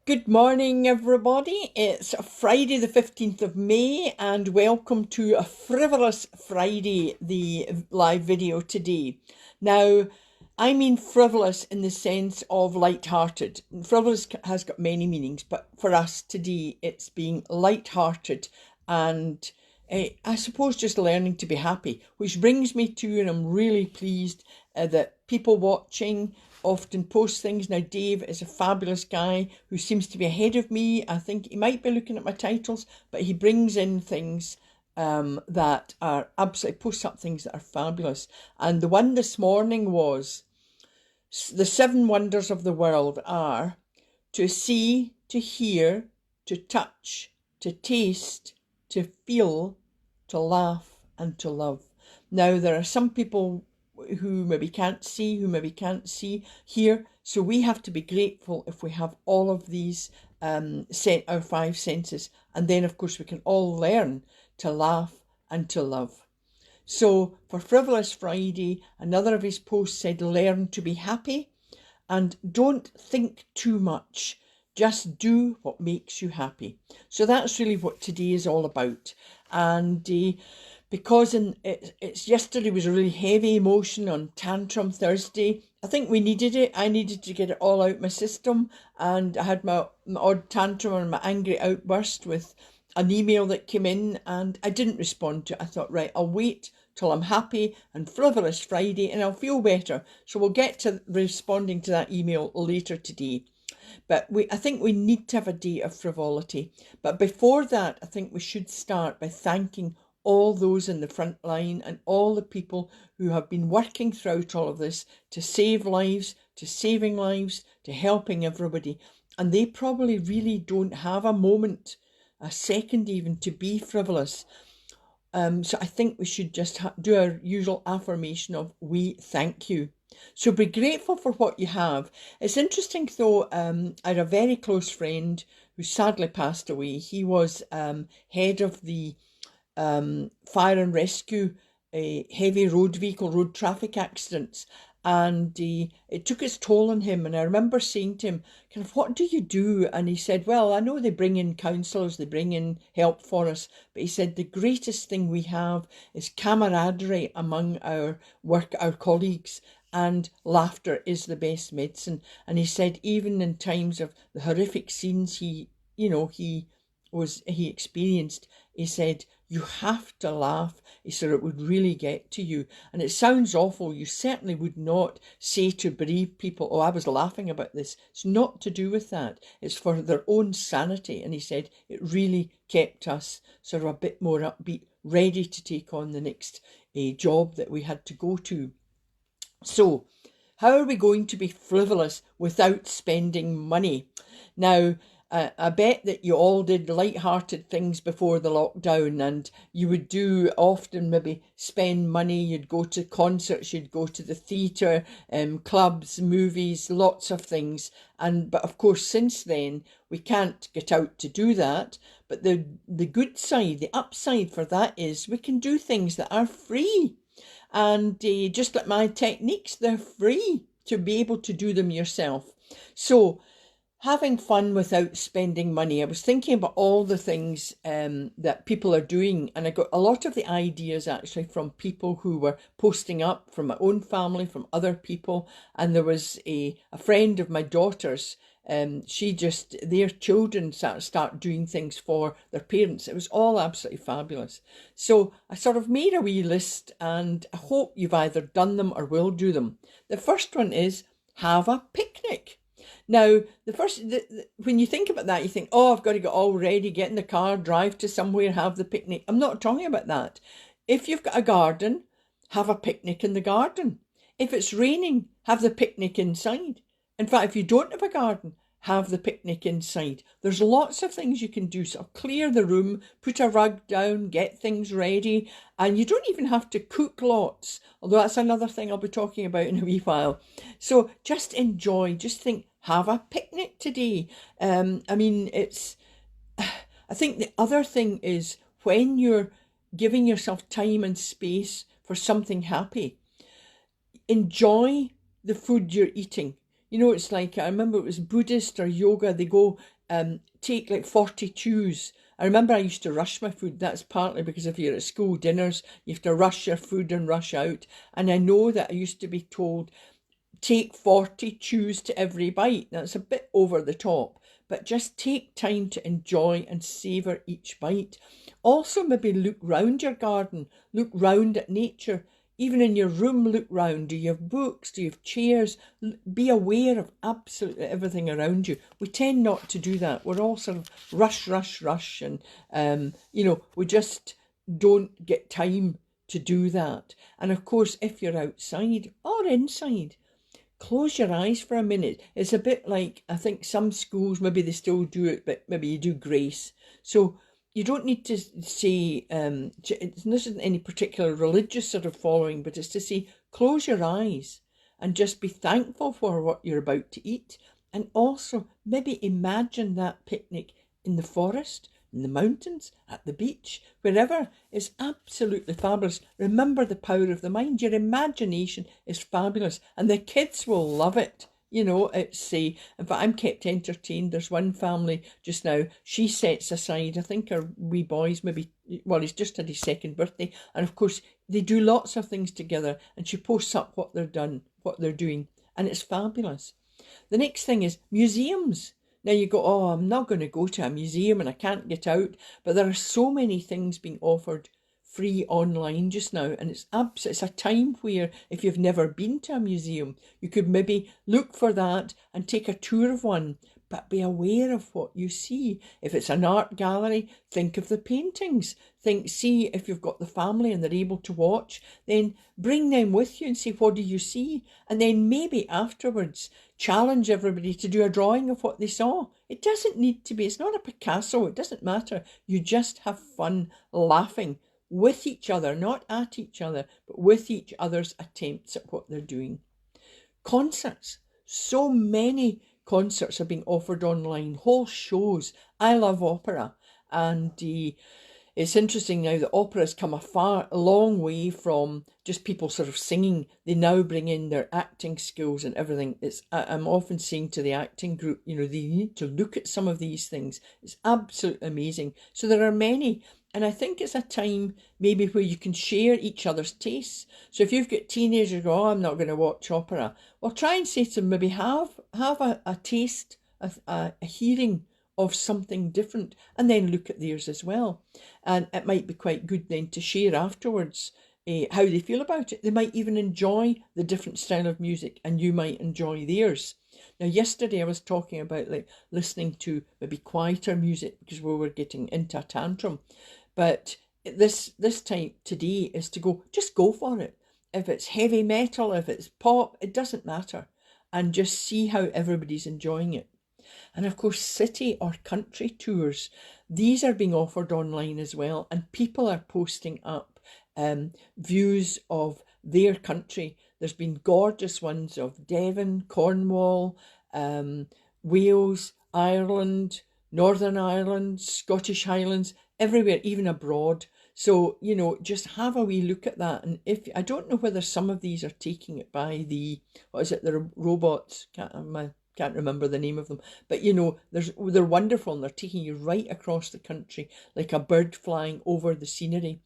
Good morning, everybody. It's Friday the 15th of May, and welcome to a Frivolous Friday, the live video today. Now, I mean frivolous in the sense of light-hearted. Frivolous has got many meanings, but for us today, it's being light-hearted and I suppose just learning to be happy, which brings me to, and I'm really pleased that people watching often post things. Now, Dave is a fabulous guy who seems to be ahead of me. I think he might be looking at my titles, but he brings in things that are absolutely, posts up things that are fabulous. And the one this morning was, the 7 wonders of the world are to see, to hear, to touch, to taste, to feel, to laugh, and to love. Now, there are some people who maybe can't see, hear, so we have to be grateful if we have all of these, our 5 senses, and then of course we can all learn to laugh and to love. So for Frivolous Friday, another of his posts said, learn to be happy and don't think too much. Just do what makes you happy. So that's really what today is all about. And because it's yesterday was a really heavy emotion on Tantrum Thursday. I think we needed it. I needed to get it all out my system, and I had my odd tantrum and my angry outburst with an email that came in, and I didn't respond to it. I thought, right, I'll wait till I'm happy and Frivolous Friday and I'll feel better. So we'll get to responding to that email later today. But I think we need to have a day of frivolity. But before that, I think we should start by thanking all those in the front line and all the people who have been working throughout all of this to save lives, to saving lives, to helping everybody. And they probably really don't have a moment, a second even, to be frivolous. So I think we should just do our usual affirmation of we thank you. So be grateful for what you have. It's interesting though, I had a very close friend who sadly passed away. He was head of the fire and rescue, heavy road traffic accidents, and it took its toll on him. And I remember saying to him, kind of, what do you do? And he said, well, I know they bring in counsellors, they bring in help for us, but he said the greatest thing we have is camaraderie among our colleagues, and laughter is the best medicine. And he said even in times of the horrific scenes he experienced, he said, you have to laugh. He said it would really get to you. And it sounds awful. You certainly would not say to bereaved people, oh, I was laughing about this. It's not to do with that. It's for their own sanity. And he said it really kept us sort of a bit more upbeat, ready to take on the next job that we had to go to. So, how are we going to be frivolous without spending money? Now, I bet that you all did light-hearted things before the lockdown, and you would do often maybe spend money. You'd go to concerts, you'd go to the theatre, clubs, movies, lots of things. But of course, since then, we can't get out to do that. But the good side, the upside for that is we can do things that are free. And just like my techniques, they're free to be able to do them yourself. So, having fun without spending money. I was thinking about all the things that people are doing, and I got a lot of the ideas actually from people who were posting up, from my own family, from other people. And there was a friend of my daughter's, their children start doing things for their parents. It was all absolutely fabulous. So I sort of made a wee list, and I hope you've either done them or will do them. The first one is have a picnic. Now, when you think about that, you think, oh, I've got to get all ready, get in the car, drive to somewhere, have the picnic. I'm not talking about that. If you've got a garden, have a picnic in the garden. If it's raining, have the picnic inside. In fact, if you don't have a garden, have the picnic inside. There's lots of things you can do. So clear the room, put a rug down, get things ready, and you don't even have to cook lots, although that's another thing I'll be talking about in a wee while. So just enjoy, just think, have a picnic today. I think the other thing is when you're giving yourself time and space for something happy, enjoy the food you're eating. You know, it's like, I remember it was Buddhist or yoga, they go take like 40 chews. I remember I used to rush my food. That's partly because if you're at school dinners, you have to rush your food and rush out. And I know that I used to be told, take 40 chews to every bite. That's a bit over the top, but just take time to enjoy and savour each bite. Also, maybe look round your garden, look round at nature. Even in your room, look round. Do you have books? Do you have chairs? Be aware of absolutely everything around you. We tend not to do that. We're all sort of rush, rush, rush. And, we just don't get time to do that. And of course, if you're outside or inside, close your eyes for a minute. It's a bit like, I think some schools, maybe they still do it, but maybe you do grace. So you don't need to say, this isn't any particular religious sort of following, but it's to say, close your eyes and just be thankful for what you're about to eat. And also maybe imagine that picnic in the forest, in the mountains, at the beach, wherever. Is absolutely fabulous. Remember the power of the mind. Your imagination is fabulous and the kids will love it. You know, it's in fact, I'm kept entertained. There's one family just now, she sets aside, I think her wee boys maybe, well, he's just had his second birthday. And of course, they do lots of things together and she posts up what they're doing. And it's fabulous. The next thing is museums. Now you go, oh, I'm not going to go to a museum and I can't get out. But there are so many things being offered free online just now. And it's a time where if you've never been to a museum, you could maybe look for that and take a tour of one. But be aware of what you see. If it's an art gallery, think of the paintings. See if you've got the family and they're able to watch, then bring them with you and say, what do you see? And then maybe afterwards, challenge everybody to do a drawing of what they saw. It doesn't need to be, it's not a Picasso, it doesn't matter. You just have fun laughing with each other, not at each other, but with each other's attempts at what they're doing. Concerts. So many concerts are being offered online, whole shows. I love opera, and it's interesting now that opera has come a long way from just people sort of singing. They now bring in their acting skills and everything. I'm often saying to the acting group, they need to look at some of these things. It's absolutely amazing. So there are many. And I think it's a time maybe where you can share each other's tastes. So if you've got teenagers who go, oh, I'm not going to watch opera, well, try and say to them, maybe have a taste, a hearing of something different, and then look at theirs as well. And it might be quite good then to share afterwards how they feel about it. They might even enjoy the different style of music and you might enjoy theirs. Now, yesterday I was talking about like listening to maybe quieter music because we were getting into a tantrum. But this time today is to just go for it. If it's heavy metal, if it's pop, it doesn't matter. And just see how everybody's enjoying it. And of course, city or country tours, these are being offered online as well. And people are posting up views of their country. There's been gorgeous ones of Devon, Cornwall, Wales, Ireland, Northern Ireland, Scottish Highlands, everywhere, even abroad. So, just have a wee look at that. And I don't know whether some of these are taking it by the robots, can't remember the name of them, but they're wonderful and they're taking you right across the country like a bird flying over the scenery.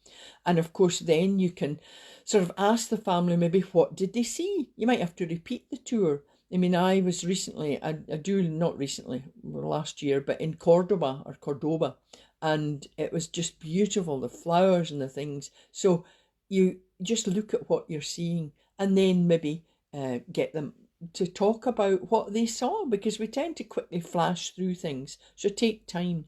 And of course then you can sort of ask the family maybe what did they see. You might have to repeat the tour. I mean, I was recently, not recently, last year, but in Cordoba, and it was just beautiful, the flowers and the things. So you just look at what you're seeing and then maybe get them to talk about what they saw, because we tend to quickly flash through things. So take time.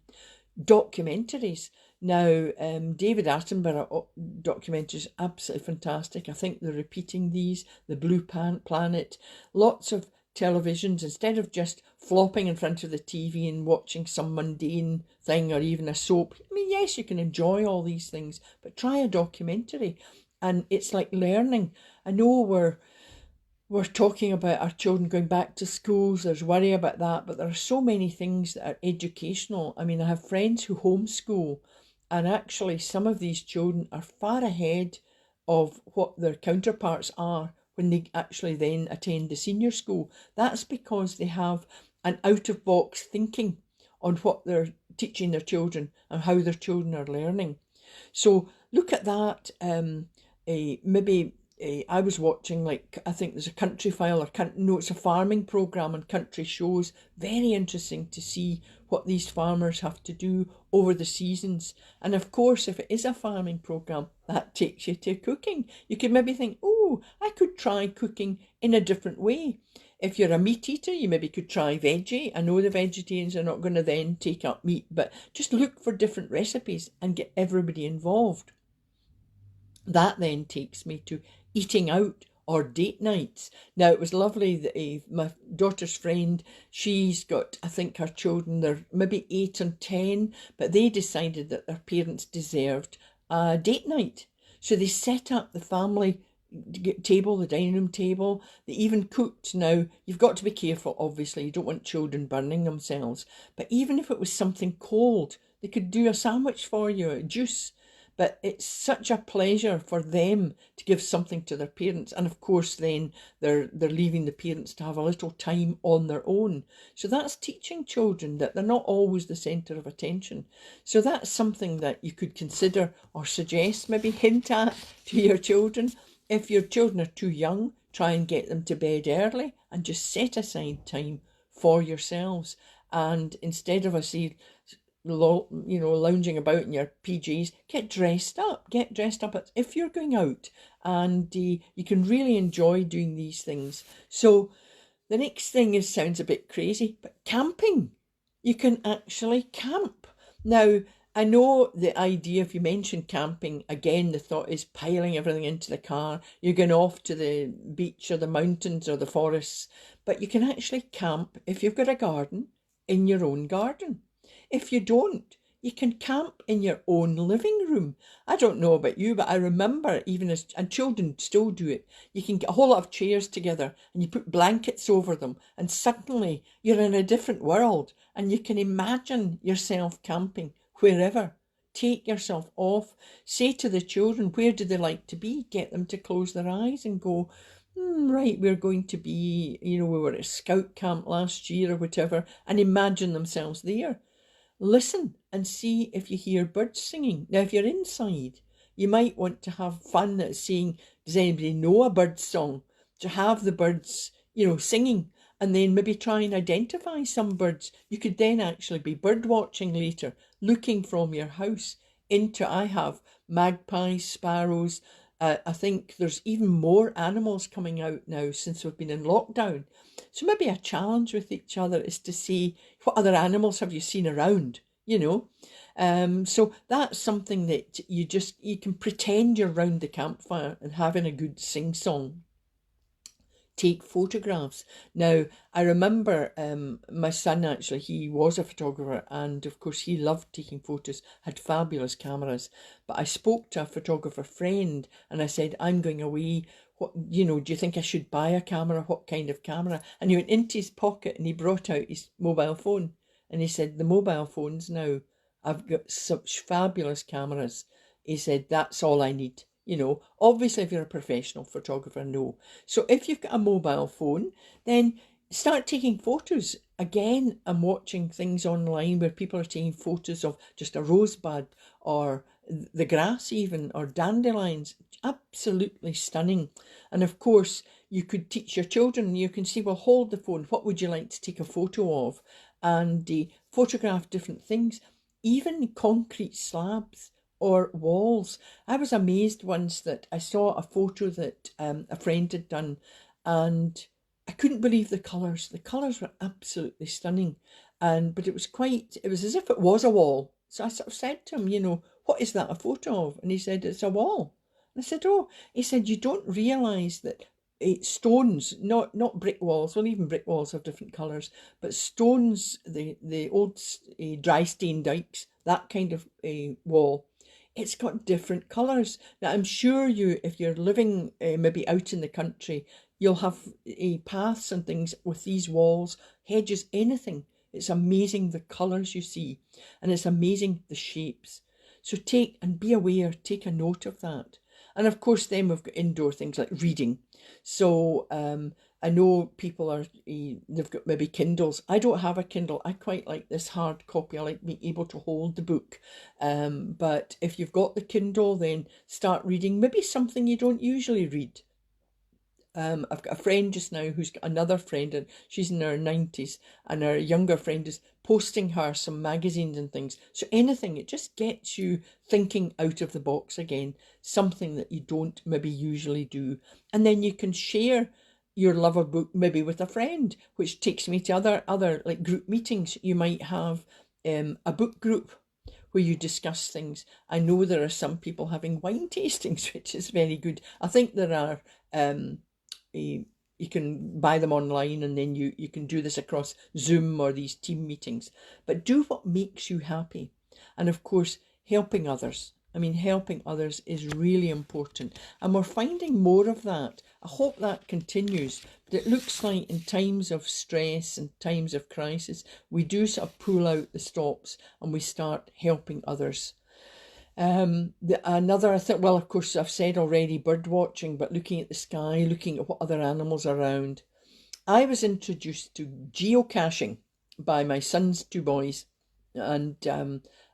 Documentaries. Now, David Attenborough documentaries, absolutely fantastic. I think they're repeating these. The Blue Planet. Lots of televisions, instead of just flopping in front of the TV and watching some mundane thing or even a soap. I mean, yes, you can enjoy all these things, but try a documentary. And it's like learning. I know we're talking about our children going back to schools, there's worry about that, but there are so many things that are educational. I mean, I have friends who homeschool, and actually some of these children are far ahead of what their counterparts are when they actually then attend the senior school. That's because they have an out-of-box thinking on what they're teaching their children and how their children are learning. So look at that. Maybe I was watching, like, I think there's a country file, or no, it's a farming program on country shows. Very interesting to see what these farmers have to do over the seasons. And of course, if it is a farming program, that takes you to cooking. You could maybe think, oh, I could try cooking in a different way. If you're a meat eater, you maybe could try veggie. I know the vegetarians are not going to then take up meat, but just look for different recipes and get everybody involved. That then takes me to eating out or date nights. Now, it was lovely that my daughter's friend, she's got, I think her children, they're maybe 8 and 10, but they decided that their parents deserved a date night. So they set up the family table, the dining room table. They even cooked. Now, you've got to be careful, obviously. You don't want children burning themselves. But even if it was something cold, they could do a sandwich for you, a juice. But it's such a pleasure for them to give something to their parents. And of course, then they're leaving the parents to have a little time on their own. So that's teaching children that they're not always the centre of attention. So that's something that you could consider or suggest, maybe hint at to your children. If your children are too young, try and get them to bed early and just set aside time for yourselves. And instead of lounging about in your PJs, get dressed up. If you're going out, and you can really enjoy doing these things. So the next thing sounds a bit crazy, but camping. You can actually camp. Now, I know the idea, if you mention camping, again, the thought is piling everything into the car. You're going off to the beach or the mountains or the forests. But you can actually camp, if you've got a garden, in your own garden. If you don't, you can camp in your own living room. I don't know about you, but I remember and children still do it, you can get a whole lot of chairs together and you put blankets over them, and suddenly you're in a different world and you can imagine yourself camping wherever. Take yourself off. Say to the children, where do they like to be? Get them to close their eyes and go, right, we're going to be, we were at scout camp last year or whatever, and imagine themselves there. Listen and see if you hear birds singing. Now, if you're inside, you might want to have fun at saying, does anybody know a bird song? To have the birds, singing, and then maybe try and identify some birds. You could then actually be bird watching later, looking from your house I have magpies, sparrows. I think there's even more animals coming out now since we've been in lockdown. So maybe a challenge with each other is to see what other animals have you seen around, So that's something that you can pretend you're round the campfire and having a good sing-song. Take photographs. Now, I remember my son, actually, he was a photographer, and of course he loved taking photos, had fabulous cameras. But I spoke to a photographer friend and I said, I'm going away. What, do you think I should buy a camera? What kind of camera? And he went into his pocket and he brought out his mobile phone. And he said, the mobile phones now, I've got such fabulous cameras. He said, that's all I need. Obviously, if you're a professional photographer, no. So if you've got a mobile phone, then start taking photos. Again, I'm watching things online where people are taking photos of just a rosebud or the grass even, or dandelions. Absolutely stunning. And of course, you could teach your children, you can say, well, hold the phone. What would you like to take a photo of? And photograph different things, even concrete slabs or walls. I was amazed once that I saw a photo that a friend had done, and I couldn't believe the colours. The colours were absolutely stunning. But it was as if it was a wall. So I sort of said to him, what is that a photo of? And he said, it's a wall. And I said, oh, he said, you don't realise that stones, not brick walls, well, even brick walls have different colours, but stones, the old dry stone dikes, that kind of wall, it's got different colours. Now, I'm sure if you're living maybe out in the country, you'll have paths and things with these walls, hedges, anything. It's amazing the colours you see, and it's amazing the shapes. So be aware, take a note of that. And of course, then we've got indoor things like reading. So I know people are, they've got maybe Kindles. I don't have a Kindle. I quite like this hard copy. I like being able to hold the book. But if you've got the Kindle, then start reading maybe something you don't usually read. I've got a friend just now who's got another friend, and she's in her 90s, and her younger friend is posting her some magazines and things. So anything, it just gets you thinking out of the box again, something that you don't maybe usually do. And then you can share your love of book maybe with a friend, which takes me to other like group meetings. You might have a book group where you discuss things. I know there are some people having wine tastings, which is very good. I think there are you can buy them online, and then you can do this across Zoom or these team meetings. But do what makes you happy. And of course, helping others. I mean, helping others is really important. And we're finding more of that. I hope that continues. But it looks like in times of stress and times of crisis, we do sort of pull out the stops and we start helping others. Another thing, well, of course, I've said already bird watching, but looking at the sky, looking at what other animals are around. I was introduced to geocaching by my son's two boys, and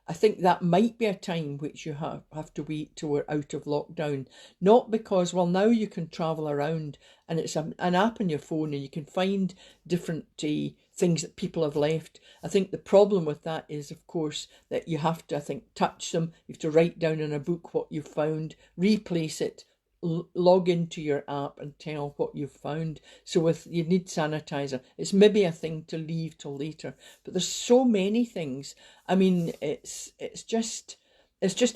I think that might be a time which you have to wait till we're out of lockdown. Not because, well, now you can travel around, and it's an app on your phone, and you can find different things that people have left. I think the problem with that is, of course, that you have to, I think, touch them. You have to write down in a book what you've found, replace it, log into your app and tell what you've found. So you need sanitizer. It's maybe a thing to leave till later, but there's so many things. I mean, it's just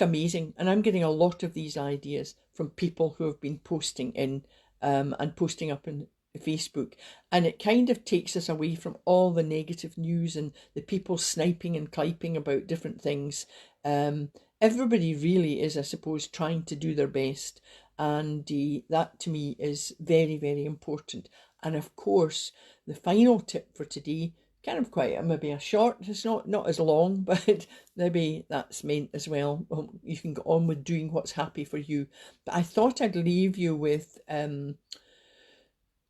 amazing, and I'm getting a lot of these ideas from people who have been posting in and posting up in Facebook, and it kind of takes us away from all the negative news and the people sniping and cliping about different things. Everybody really is, I suppose, trying to do their best, and that to me is very, very important. And of course, the final tip for today, kind of quite maybe a short, it's not as long, but maybe that's meant as well. You can go on with doing what's happy for you. But I thought I'd leave you with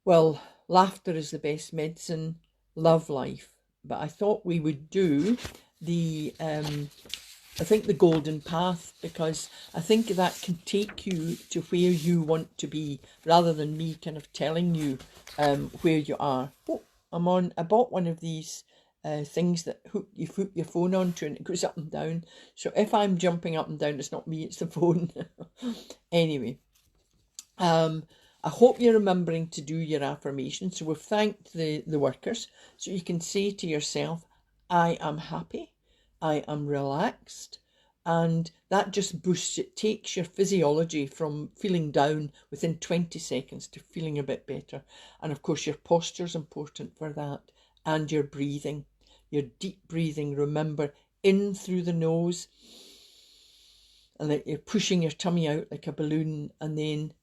well, laughter is the best medicine, love life. But I thought we would do the I think the golden path, because I think that can take you to where you want to be, rather than me kind of telling you where you are. Oh, I bought one of these things that you hook your phone onto, and it goes up and down. So if I'm jumping up and down, it's not me, it's the phone. Anyway, I hope you're remembering to do your affirmations. So we've thanked the workers. So you can say to yourself, I am happy. I am relaxed, and that just boosts, it takes your physiology from feeling down within 20 seconds to feeling a bit better. And of course, your posture is important for that, and your breathing, your deep breathing. Remember, in through the nose, and that you're pushing your tummy out like a balloon, and then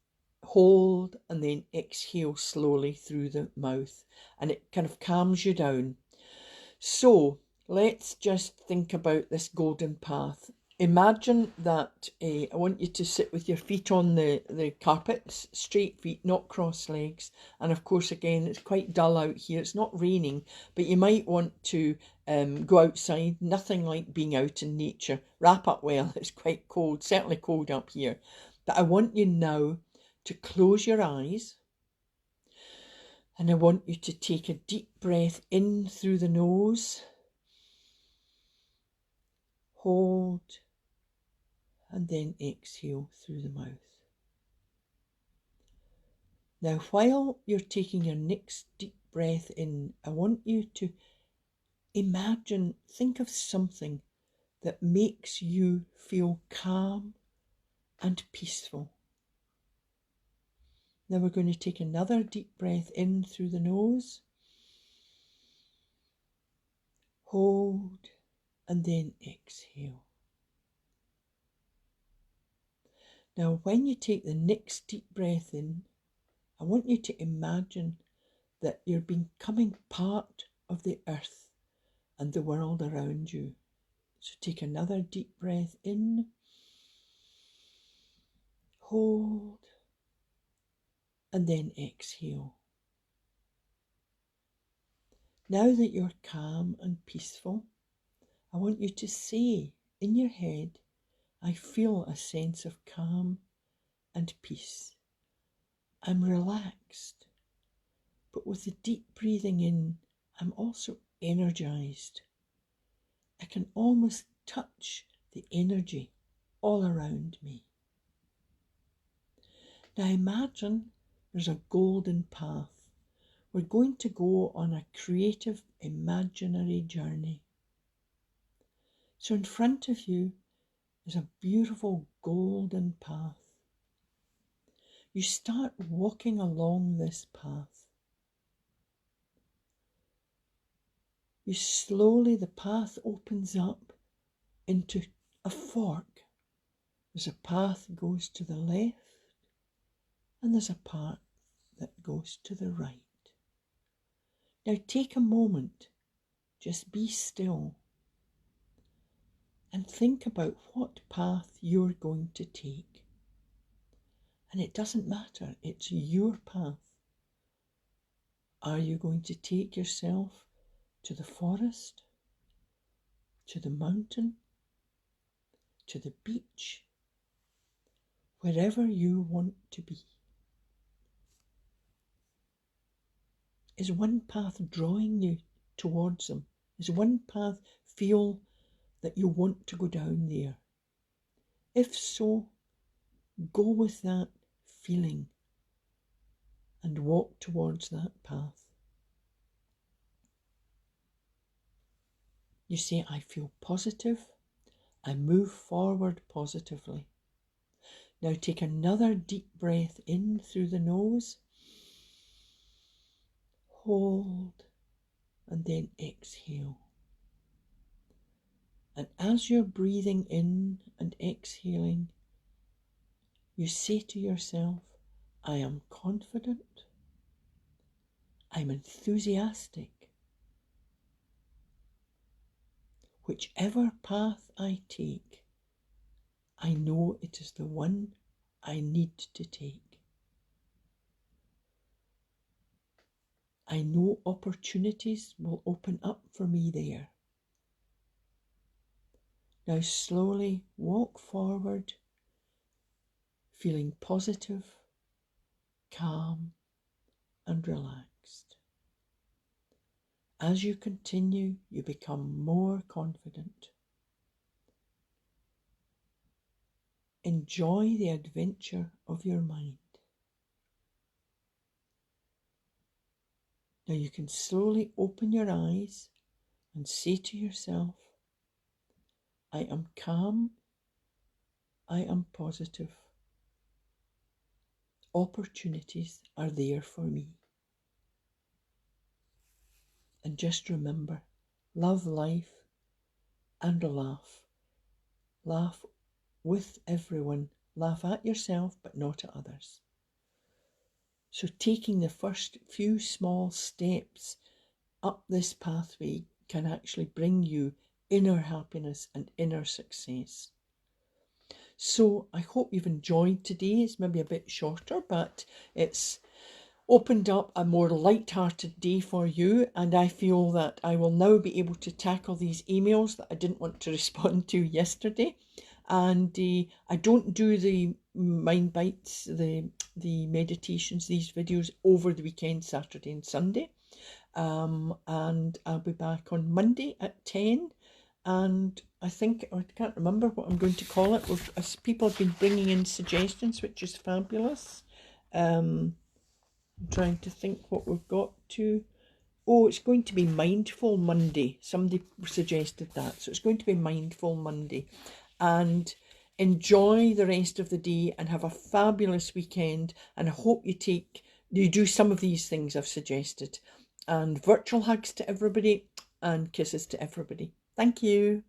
hold, and then exhale slowly through the mouth, and it kind of calms you down. So let's just think about this golden path. Imagine that I want you to sit with your feet on the carpets, straight feet, not cross legs. And of course, again, it's quite dull out here. It's not raining, but you might want to go outside. Nothing like being out in nature. Wrap up well. It's quite cold, certainly cold up here. But I want you now to close your eyes. And I want you to take a deep breath in through the nose. Hold, and then exhale through the mouth. Now, while you're taking your next deep breath in, I want you to imagine, think of something that makes you feel calm and peaceful. Now we're going to take another deep breath in through the nose. Hold, and then exhale. Now, when you take the next deep breath in, I want you to imagine that you're becoming part of the earth and the world around you. So take another deep breath in. Hold, and then exhale. Now that you're calm and peaceful, I want you to say in your head, I feel a sense of calm and peace. I'm relaxed, but with the deep breathing in, I'm also energized. I can almost touch the energy all around me. Now imagine there's a golden path. We're going to go on a creative, imaginary journey. So in front of you is a beautiful golden path. You start walking along this path. The path opens up into a fork. There's a path that goes to the left, and there's a path that goes to the right. Now take a moment, just be still, and think about what path you're going to take. And it doesn't matter, it's your path. Are you going to take yourself to the forest, to the mountain, to the beach, wherever you want to be? Is one path drawing you towards them? Is one path feel that you want to go down there? If so, go with that feeling and walk towards that path. You say, I feel positive. I move forward positively. Now take another deep breath in through the nose. Hold, and then exhale. And as you're breathing in and exhaling, you say to yourself, I am confident, I'm enthusiastic. Whichever path I take, I know it is the one I need to take. I know opportunities will open up for me there. Now slowly walk forward, feeling positive, calm and relaxed. As you continue, you become more confident. Enjoy the adventure of your mind. Now you can slowly open your eyes and say to yourself, I am calm, I am positive. Opportunities are there for me. And just remember, love life and laugh. Laugh with everyone. Laugh at yourself, but not at others. So taking the first few small steps up this pathway can actually bring you inner happiness and inner success. So I hope you've enjoyed today. It's maybe a bit shorter, but it's opened up a more light-hearted day for you, and I feel that I will now be able to tackle these emails that I didn't want to respond to yesterday. And I don't do the mind bites, the meditations, these videos over the weekend, Saturday and Sunday. And I'll be back on Monday at 10. And I can't remember what I'm going to call it. As people have been bringing in suggestions, which is fabulous. I'm trying to think what we've got to. Oh, it's going to be Mindful Monday. Somebody suggested that. So it's going to be Mindful Monday. And enjoy the rest of the day and have a fabulous weekend. And I hope you do some of these things I've suggested. And virtual hugs to everybody and kisses to everybody. Thank you.